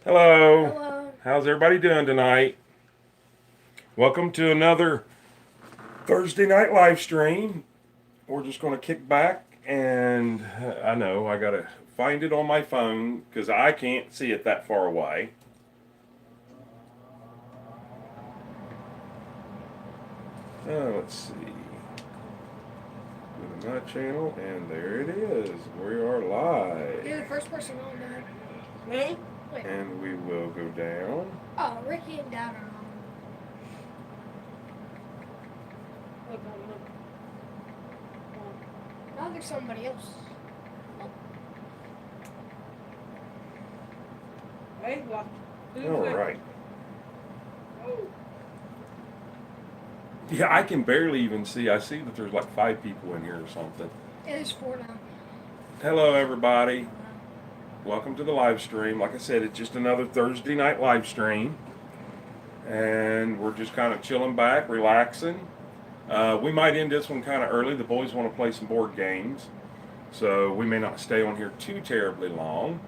Hello. Hello. How's everybody doing tonight? Welcome to another Thursday night live stream. We're just going to kick back and I know I got to find it on my phone because I can't see it that far away. Let's see. Go to my channel and there it is. We are You're live. the first person on, Dad. Me? Wait. And we will go down. Oh, Ricky and Dad are on. Look, look. Now there's somebody else. Hey, look. All right. Oh. Yeah, I can barely even see. I see that there's like 5 people in here or something. Yeah, there's 4 now. Hello, everybody. Welcome to the live stream. Like I said, it's just another Thursday night live stream. And we're just kind of chilling back, relaxing. We might end this one kind of early. The boys want to play some board games. So we may not stay on here too terribly long.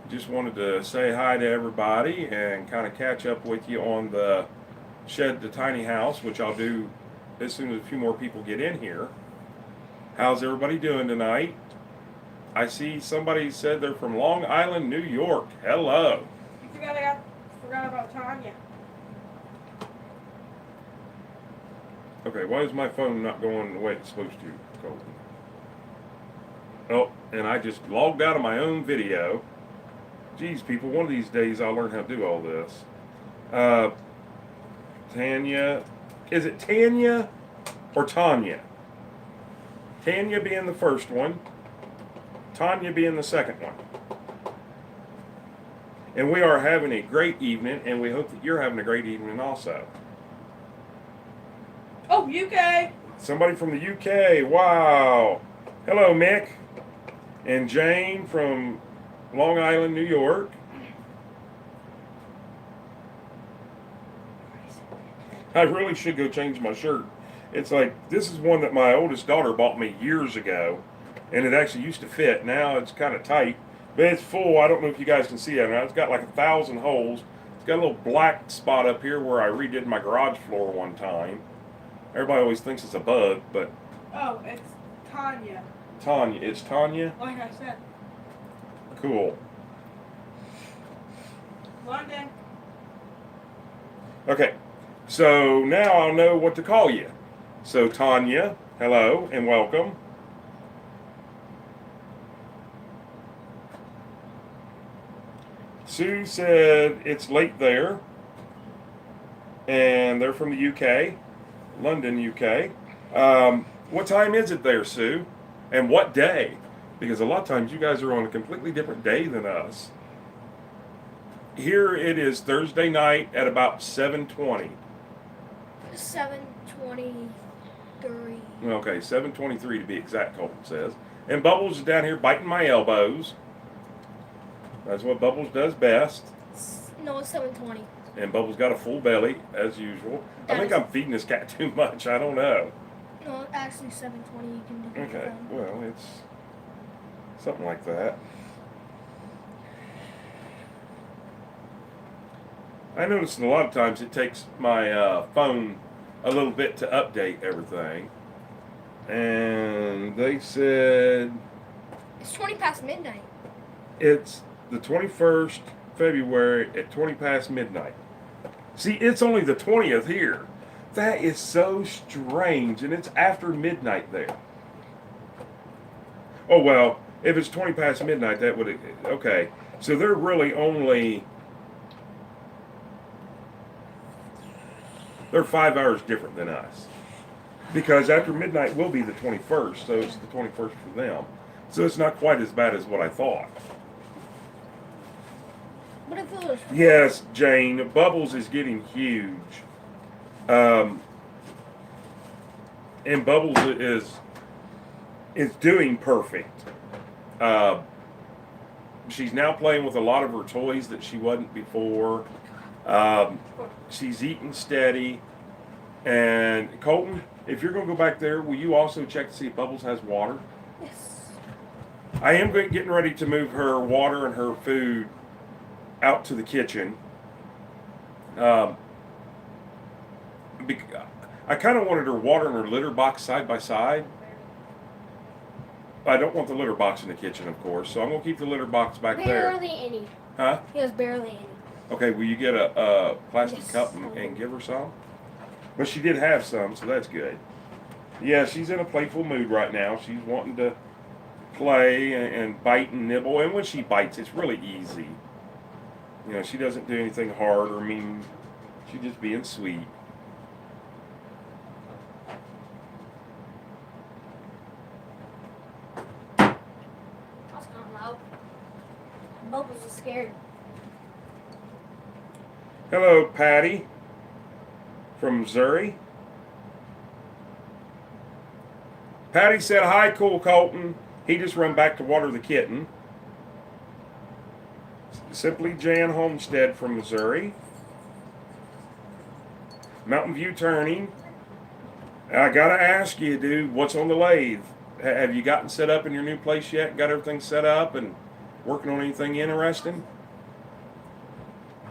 Just wanted to say hi to everybody and kind of catch up with you on the Shed the Tiny House, which I'll do as soon as a few more people get in here. How's everybody doing tonight? I see somebody said they're from Long Island, New York. Hello. You forgot about Tanya. Okay, why is my phone not going the way it's supposed to, Colton? Oh, and I just logged out of my own video. Geez, people, one of these days I'll learn how to do all this. Tanya, is it Tanya or Tanya? Tanya being the first one, Tanya being the second one. And we are having a great evening, and we hope that you're having a great evening also. Oh, UK. Somebody from the UK, wow. Hello, Mick and Jane from Long Island, New York. I really should go change my shirt. It's like, this is one that my oldest daughter bought me years ago, and it actually used to fit. Now it's kind of tight, but it's full. I don't know if you guys can see it. It's got like 1,000 holes. It's got a little black spot up here where I redid my garage floor one time. Everybody always thinks it's a bug, but Oh, it's Tanya. Tanya, it's Tanya? Like I said. Cool. London. Okay, so now I'll know what to call you. So Tanya, hello and welcome. Sue said it's late there, and they're from the UK, London, UK. What time is it there, Sue? And what day? Because a lot of times you guys are on a completely different day than us. Here it is Thursday night at about 7:20. 7:23. Okay, 7:23 to be exact, Colton says. And Bubbles is down here biting my elbows. That's what Bubbles does best. No, it's 7:20. And Bubbles got a full belly, as usual. I think I'm feeding this cat too much. I don't know. No, actually 7:20. You can do it. Okay, well, it's something like that. I noticed a lot of times it takes my phone a little bit to update everything. And they said It's 20 past midnight. it's the 21st February at 20 past midnight. See, it's only the 20th here. That is so strange, and it's after midnight there. Oh, well, if it's 20 past midnight, that would, okay. So they're really only, they're 5 hours different than us. Because after midnight will be the 21st, so it's the 21st for them. So it's not quite as bad as what I thought. What if it was? Yes, Jane, Bubbles is getting huge. And Bubbles is doing perfect. She's now playing with a lot of her toys that she wasn't before. She's eating steady. And Colton, if you're going to go back there, will you also check to see if Bubbles has water? Yes. I am getting ready to move her water and her food out to the kitchen. Um, I kind of wanted her water and her litter box side by side. I don't want the litter box in the kitchen, of course, so I'm going to keep the litter box back there. Barely any. Huh? He has barely any. Okay, will you get a plastic Yes. cup and give her some? But she did have some, so that's good. Yeah, she's in a playful mood right now. She's wanting to play and bite and nibble, and when she bites, it's really easy. You know, she doesn't do anything hard or mean. She's just being sweet. That's kind of loud. Bubbles is scared. Hello, Patty from Missouri. Patty said, "Hi, Cool Colton." He just run back to water the kitten. Simply Jan Homestead from Missouri. Mountain View Turning. I gotta ask you, dude, what's on the lathe? Have you gotten set up in your new place yet? Got everything set up and working on anything interesting?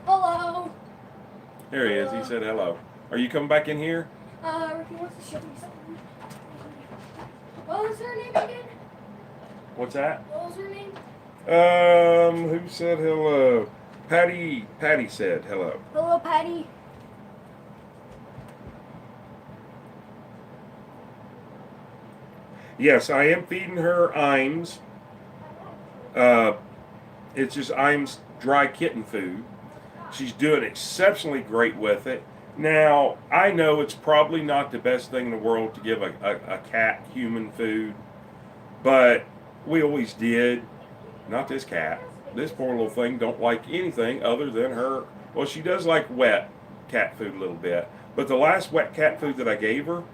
Hello. There he is. He said hello. Are you coming back in here? He wants to show me something. What was her name again? What's that? What was her name? Who said hello? Patty said hello. Hello, Patty. Yes, I am feeding her Iams. It's just Iams dry kitten food. She's doing exceptionally great with it. Now, I know it's probably not the best thing in the world to give a cat human food, but we always did. Not this cat. This poor little thing don't like anything other than her. Well, she does like wet cat food a little bit, but the last wet cat food that I gave her,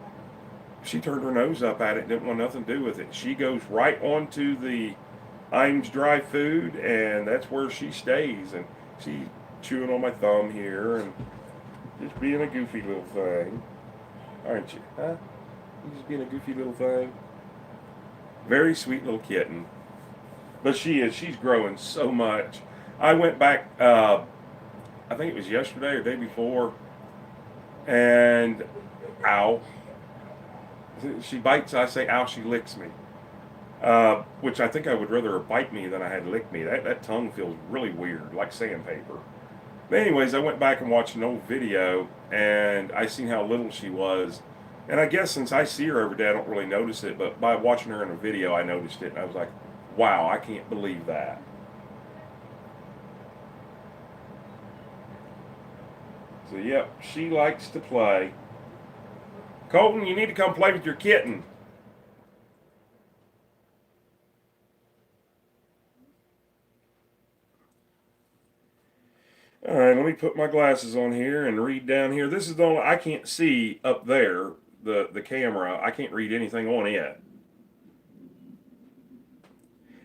she turned her nose up at it and didn't want nothing to do with it. She goes right onto the Iams dry food, and that's where she stays. And she's chewing on my thumb here and just being a goofy little thing. Aren't you? Huh? You just being a goofy little thing? Very sweet little kitten. But she's growing so much. I went back, I think it was yesterday or day before, and ow. She bites, I say ow, she licks me. Which I think I would rather her bite me than I had lick me. That tongue feels really weird, like sandpaper. But anyways, I went back and watched an old video, and I seen how little she was. And I guess since I see her every day, I don't really notice it. But by watching her in a video, I noticed it, and I was like, wow, I can't believe that. So, yep, she likes to play. Colton, you need to come play with your kitten. All right, let me put my glasses on here and read down here. This is the only, I can't see up there, the camera. I can't read anything on it.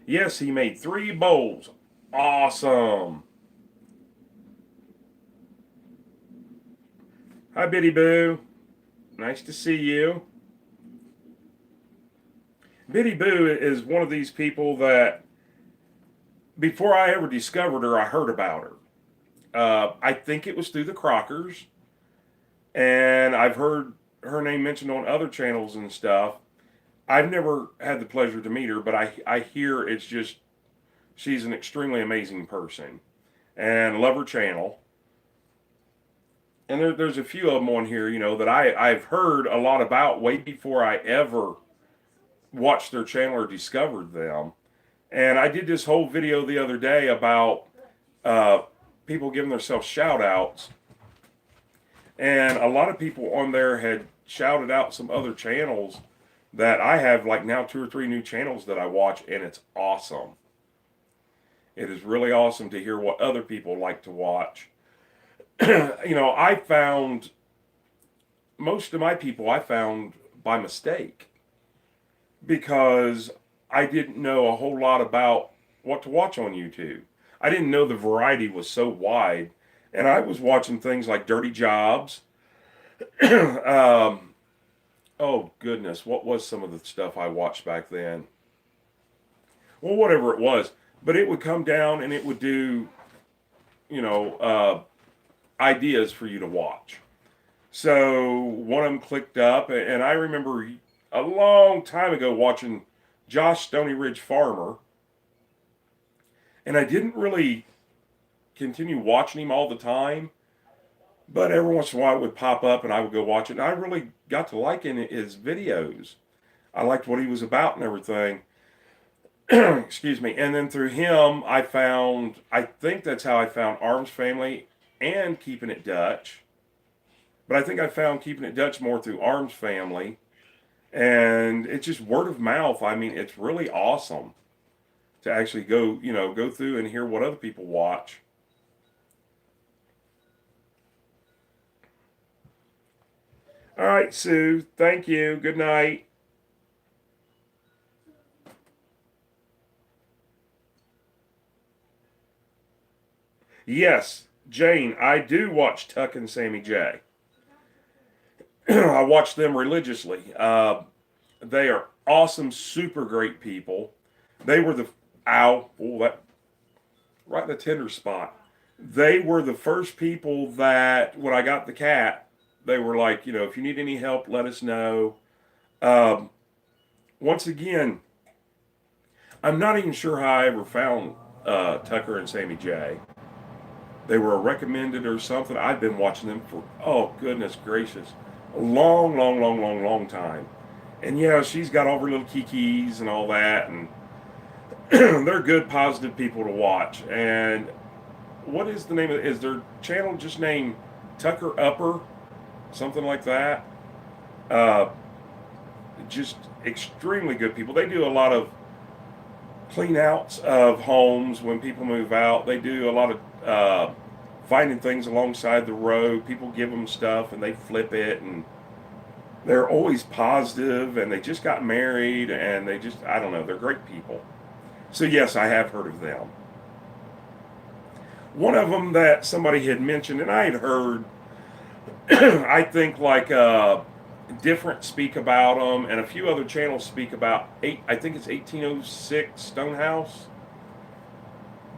Yes, he made 3 bowls. Awesome. Hi, Biddy Boo. Nice to see you. Biddy Boo is one of these people that, before I ever discovered her, I heard about her. I think it was through the Crockers, and I've heard her name mentioned on other channels and stuff. I've never had the pleasure to meet her, but I hear it's just, she's an extremely amazing person, and love her channel. And there's a few of them on here, you know, that I've heard a lot about way before I ever watched their channel or discovered them. And I did this whole video the other day about people giving themselves shout outs. And a lot of people on there had shouted out some other channels that I have, like now 2 or 3 new channels that I watch, and it's awesome. It is really awesome to hear what other people like to watch. You know, I found most of my people I found by mistake, because I didn't know a whole lot about what to watch on YouTube. I didn't know the variety was so wide, and I was watching things like Dirty Jobs. Oh goodness, what was some of the stuff I watched back then? Well, whatever it was, but it would come down and it would do ideas for you to watch. So one of them clicked up, and I remember a long time ago watching Josh Stony Ridge Farmer, and I didn't really continue watching him all the time, but every once in a while it would pop up and I would go watch it, and I really got to liking his videos. I liked what he was about and everything. Excuse me. And then through him, I think that's how I found Arms Family and Keeping It Dutch. But I think I found Keeping It Dutch more through Arms Family. And it's just word of mouth. I mean, it's really awesome to actually go through and hear what other people watch. All right, Sue. Thank you. Good night. Yes, Jane, I do watch Tuck and Sammy J. I watch them religiously. They are awesome, super great people. They were the that right in the tender spot. They were the first people that when I got the cat, they were like, if you need any help, let us know. Um, Once again, I'm not even sure how I ever found Tucker and Sammy J. They were recommended or something. I've been watching them for, oh, goodness gracious, a long, long, long, long, long time. And yeah, she's got all her little kikis and all that. And they're good, positive people to watch. And what is the name of it? Is their channel just named Tucker Upper? Something like that. Uh, just extremely good people. They do a lot of clean outs of homes when people move out. They do a lot of finding things alongside the road. People give them stuff and they flip it, and they're always positive, and they just got married, and I don't know, they're great people. So yes, I have heard of them. One of them that somebody had mentioned, and I had heard, I think like Different speak about them, and a few other channels speak about I think it's 1806 Stonehouse.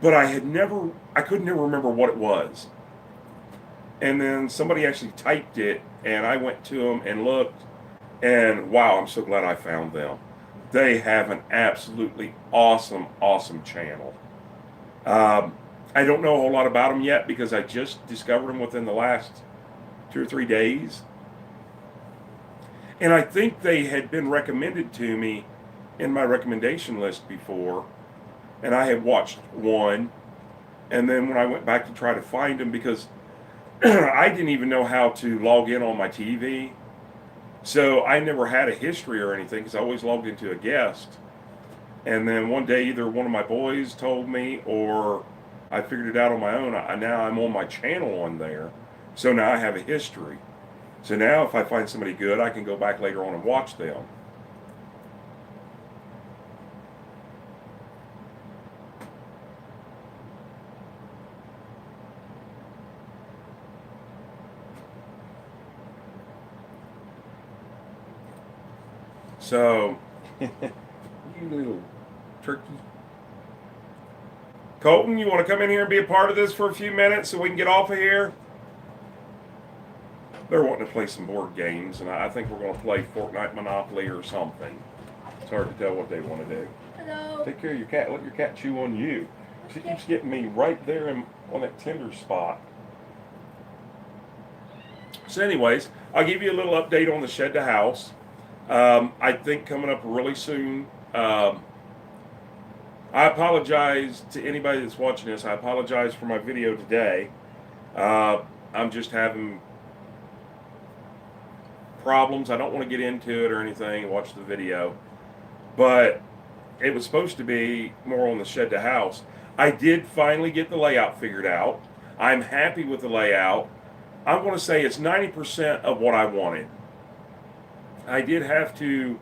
But I could never remember what it was. And then somebody actually typed it, and I went to them and looked, and wow, I'm so glad I found them. They have an absolutely awesome, awesome channel. I don't know a whole lot about them yet because I just discovered them within the last 2 or 3 days. And I think they had been recommended to me in my recommendation list before. And I had watched one. And then when I went back to try to find them, because I didn't even know how to log in on my TV. So I never had a history or anything because I always logged into a guest. And then one day either one of my boys told me or I figured it out on my own. Now I'm on my channel on there. So now I have a history. So now if I find somebody good, I can go back later on and watch them. So, you little turkey. Colton, you want to come in here and be a part of this for a few minutes so we can get off of here? They're wanting to play some board games, and I think we're going to play Fortnite Monopoly or something. It's hard to tell what they want to do. Hello. Take care of your cat. Let your cat chew on you. She keeps getting me right there on that tender spot. So anyways, I'll give you a little update on the Shed to House. I think coming up really soon. I apologize to anybody that's watching this. I apologize for my video today. I'm just having problems. I don't want to get into it or anything. Watch the video. But it was supposed to be more on the Shed to House. I did finally get the layout figured out. I'm happy with the layout. I'm going to say it's 90% of what I wanted. I did have to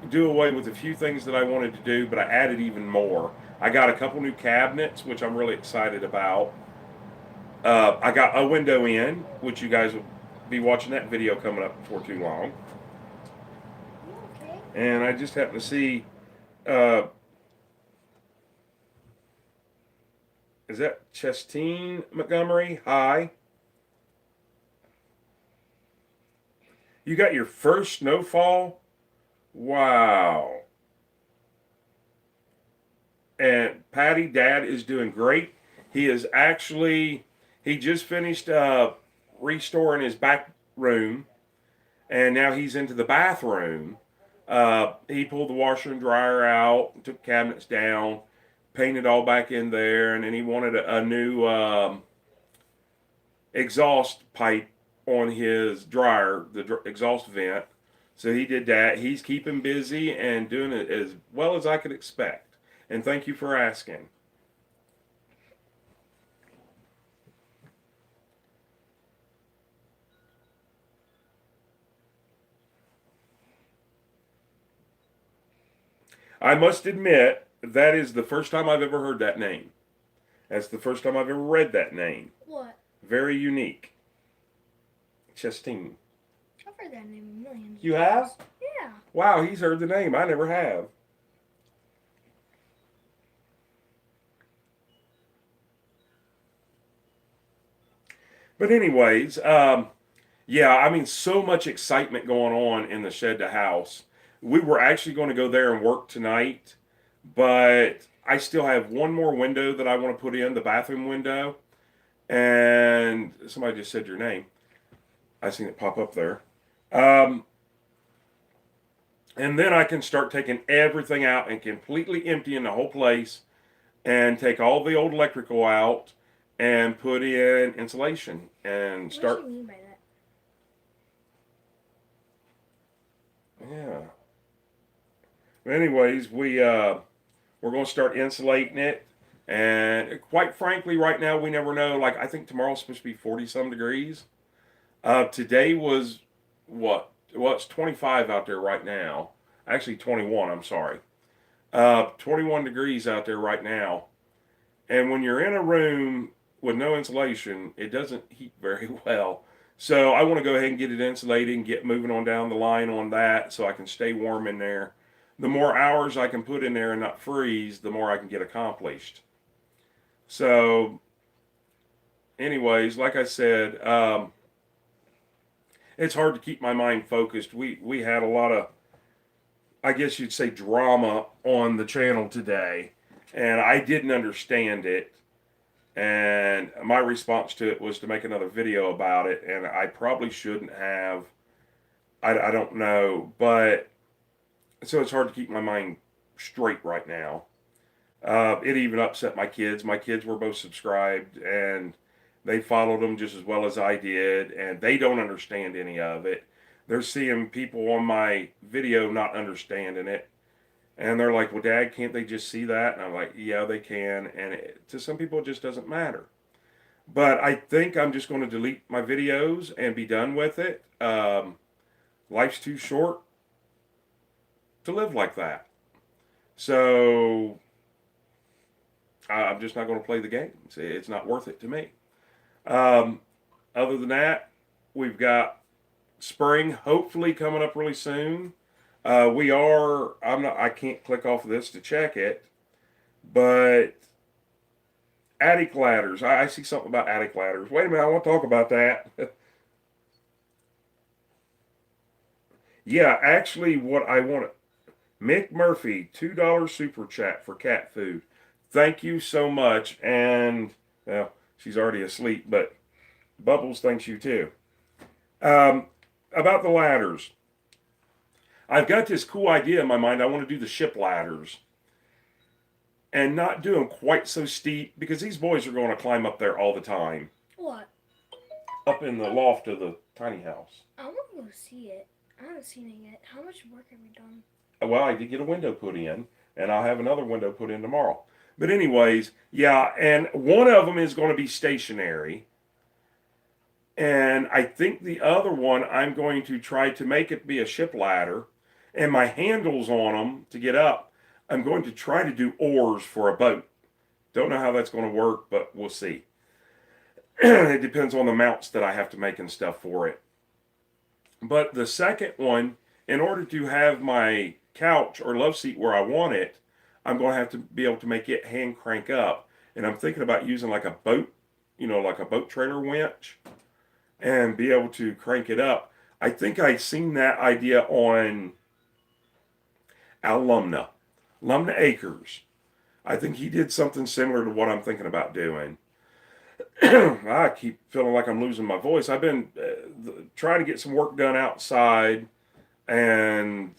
do away with a few things that I wanted to do, but I added even more. I got a couple new cabinets, which I'm really excited about. I got a window in, which you guys will be watching that video coming up before too long. Okay. And I just happened to see Is that Chestine Montgomery? Hi. You got your first snowfall? Wow. And Patty, Dad is doing great. He is actually, he just finished restoring his back room, and now he's into the bathroom. He pulled the washer and dryer out, took cabinets down, painted all back in there, and then he wanted a new exhaust pipe on his dryer, the exhaust vent. So he did that. He's keeping busy and doing it as well as I could expect. And thank you for asking. I must admit, that is the first time I've ever heard that name. That's the first time I've ever read that name. What? Very unique. Chestine. I've heard that name a million You times. have? Yeah. Wow, he's heard the name. I never have. But anyways, yeah, I mean, so much excitement going on in the shed to house. We were actually going to go there and work tonight, but I still have one more window that I want to put in, the bathroom window. And somebody just said your name. I seen it pop up there. Um, and then I can start taking everything out and completely emptying the whole place and take all the old electrical out and put in insulation and start. What do you mean by that? Yeah. But anyways, we're going to start insulating it, and quite frankly, right now we never know. Like I think tomorrow's supposed to be 40 some degrees. Today was what? Well, it's 25 out there right now. Actually, 21. I'm sorry. 21 degrees out there right now. And when you're in a room with no insulation, it doesn't heat very well. So I want to go ahead and get it insulated and get moving on down the line on that so I can stay warm in there. The more hours I can put in there and not freeze, the more I can get accomplished. So, anyways, like I said, it's hard to keep my mind focused. We had a lot of, I guess you'd say, drama on the channel today, and I didn't understand it. And my response to it was to make another video about it, and I probably shouldn't have. I don't know, but so it's hard to keep my mind straight right now. It even upset my kids. My kids were both subscribed, and they followed them just as well as I did, and they don't understand any of it. They're seeing people on my video not understanding it, and they're like, well, Dad, can't they just see that? And I'm like, yeah, they can. And to some people, it just doesn't matter. But I think I'm just going to delete my videos and be done with it. Life's too short to live like that. So I'm just not going to play the games. It's not worth it to me. Other than that, we've got spring hopefully coming up really soon. I can't click off of this to check it, but attic ladders. I see something about attic ladders. Wait a minute, I want to talk about that. Yeah, actually, what I want Mick Murphy, $2 super chat for cat food. Thank you so much. And, well, she's already asleep, but Bubbles thanks you too. About the ladders. I've got this cool idea in my mind. I want to do the ship ladders and not do them quite so steep because these boys are going to climb up there all the time. What? Up in the loft of the tiny house. I want to go see it. I haven't seen it yet. How much work have we done? Well, I did get a window put in, and I'll have another window put in tomorrow. But anyways, yeah, and one of them is going to be stationary. And I think the other one, I'm going to try to make it be a ship ladder. And my handles on them to get up, I'm going to try to do oars for a boat. Don't know how that's going to work, but we'll see. It depends on the mounts that I have to make and stuff for it. But the second one, in order to have my couch or love seat where I want it, I'm going to have to be able to make it hand crank up. and I'm thinking about using like a boat, like a boat trailer winch, and be able to crank it up. I think I seen that idea on Alumna Acres. I think he did something similar to what I'm thinking about doing. I keep feeling like I'm losing my voice. I've been trying to get some work done outside, and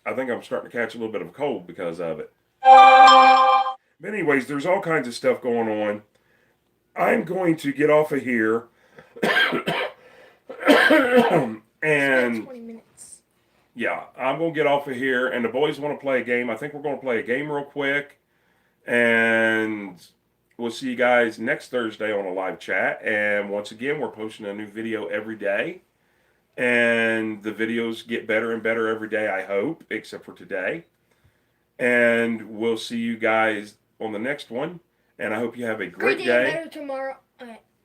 I think I'm starting to catch a little bit of a cold because of it. But anyways, there's all kinds of stuff going on. I'm going to get off of here. And 20 minutes. yeah, I'm going to get off of here. And the boys want to play a game. I think we're going to play a game real quick. And we'll see you guys next Thursday on a live chat. And once again, we're posting a new video every day. And the videos get better and better every day, I hope, except for today. And we'll see you guys on the next one. And I hope you have a great day. Better tomorrow.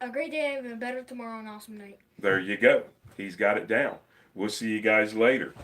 A great day and a better tomorrow and awesome night. There you go. He's got it down. We'll see you guys later.